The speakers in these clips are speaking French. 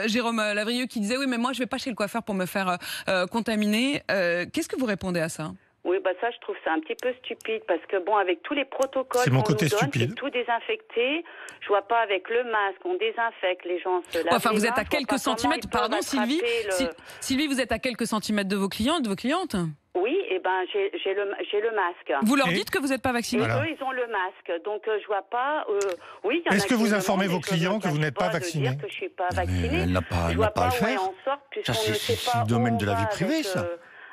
Jérôme Lavrieux qui disait oui mais moi je vais pas chez le coiffeur pour me faire contaminer. Qu'est-ce que vous répondez à ça? Oui, ça, je trouve ça un petit peu stupide parce que bon, avec tous les protocoles qu'on nous donne, c'est tout désinfecté. Je vois pas avec le masque, on désinfecte, les gens se lavent. Enfin, vous les êtes mains, à quelques centimètres, pardon Sylvie. Sylvie, vous êtes à quelques centimètres de vos clients, de vos clientes. Oui, et j'ai le masque. Vous leur dites que vous n'êtes pas vacciné? Eux, ils ont le masque, donc je vois pas. Oui. Est-ce que vous informez vos clients que vous n'êtes pas vacciné? Dire que je suis pas vaccinée. Elle n'a pas à le faire. Ça, c'est le domaine de la vie privée, ça.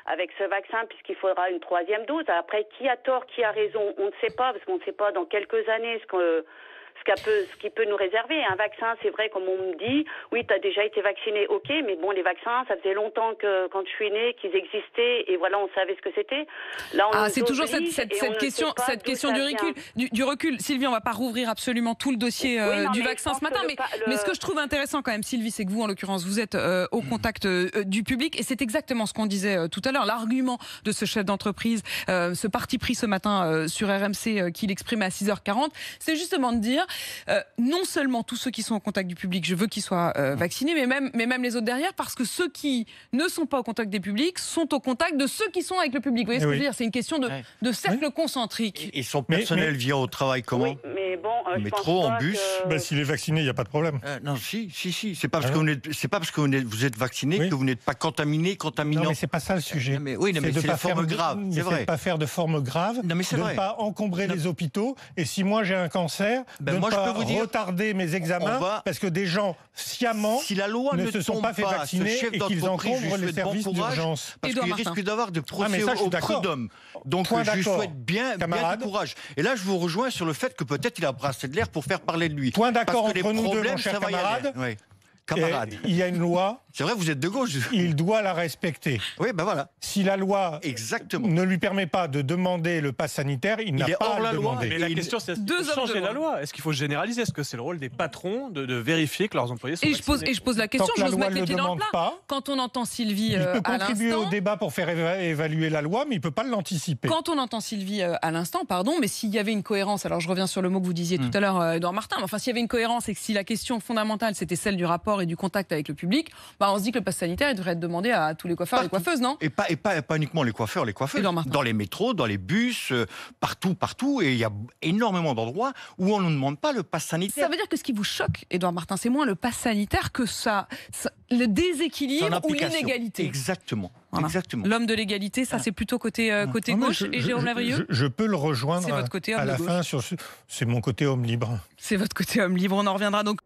Avec ce vaccin, puisqu'il faudra une 3e dose. Après, qui a tort, qui a raison, on ne sait pas, parce qu'on ne sait pas dans quelques années ce qui peut nous réserver. Un vaccin, c'est vrai, comme on me dit, oui, tu as déjà été vacciné, ok, mais bon, les vaccins, ça faisait longtemps que quand je suis née, qu'ils existaient, et voilà, on savait ce que c'était. Là, c'est toujours cette question du recul. Sylvie, on va pas rouvrir absolument tout le dossier du vaccin ce matin, mais ce que je trouve intéressant quand même, Sylvie, c'est que vous, en l'occurrence, vous êtes au contact du public, et c'est exactement ce qu'on disait tout à l'heure. L'argument de ce chef d'entreprise, ce parti pris ce matin sur RMC qu'il exprimait à 6h40, c'est justement de dire non seulement tous ceux qui sont au contact du public, je veux qu'ils soient vaccinés, mais même les autres derrière, parce que ceux qui ne sont pas au contact des publics sont au contact de ceux qui sont avec le public. Vous voyez ce que je veux dire? C'est une question de cercle concentrique. Et son personnel vient au travail comment? Oui, mais bon, métro, en bus. S'il est vacciné, il n'y a pas de problème. Non, si. C'est pas parce que vous êtes vacciné que vous n'êtes pas contaminant. Non, mais c'est pas ça le sujet. C'est la forme grave. C'est vrai. De ne pas faire de forme grave, de ne pas encombrer les hôpitaux. Et si moi j'ai un cancer, de ne pas retarder mes examens, parce que des gens sciemment ne se sont pas fait vacciner et qu'ils encombrent les services d'urgence. Parce qu'il risque d'avoir de procès au prud'homme. Donc je lui souhaite bien du courage. Et là, je vous rejoins sur le fait que peut-être il a brassé de l'air pour faire parler de lui. Point d'accord entre nous deux, mon cher camarade. Il y a une loi. C'est vrai, vous êtes de gauche. Il doit la respecter. Oui, voilà. Si la loi ne lui permet pas de demander le pass sanitaire, il n'a pas à le demander. Mais la question, c'est est-ce qu'il faut changer la loi? Est-ce qu'il faut généraliser? Est-ce que c'est le rôle des patrons de vérifier que leurs employés sont vaccinés? Et je pose la question, je me mettre les pieds dans le plat. Quand on entend Sylvie il peut contribuer au débat pour faire évaluer la loi, mais il ne peut pas l'anticiper. Quand on entend Sylvie à l'instant, mais s'il y avait une cohérence, alors je reviens sur le mot que vous disiez tout à l'heure, Edouard Martin, mais enfin s'il y avait une cohérence et que si la question fondamentale c'était celle du rapport et du contact avec le public, on se dit que le pass sanitaire il devrait être demandé à tous les coiffeurs et les coiffeuses, non? Et pas uniquement les coiffeurs, les coiffeuses. Dans les métros, dans les bus, partout. Et il y a énormément d'endroits où on ne demande pas le pass sanitaire. Ça veut dire que ce qui vous choque, Edouard Martin, c'est moins le pass sanitaire que le déséquilibre ou l'inégalité. Exactement. Voilà. Exactement. L'homme de l'égalité, ça c'est plutôt côté gauche. Et Jérôme Lavrieux, je peux le rejoindre c'est votre côté homme à la fin. C'est mon côté homme libre. C'est votre côté homme libre. On en reviendra donc.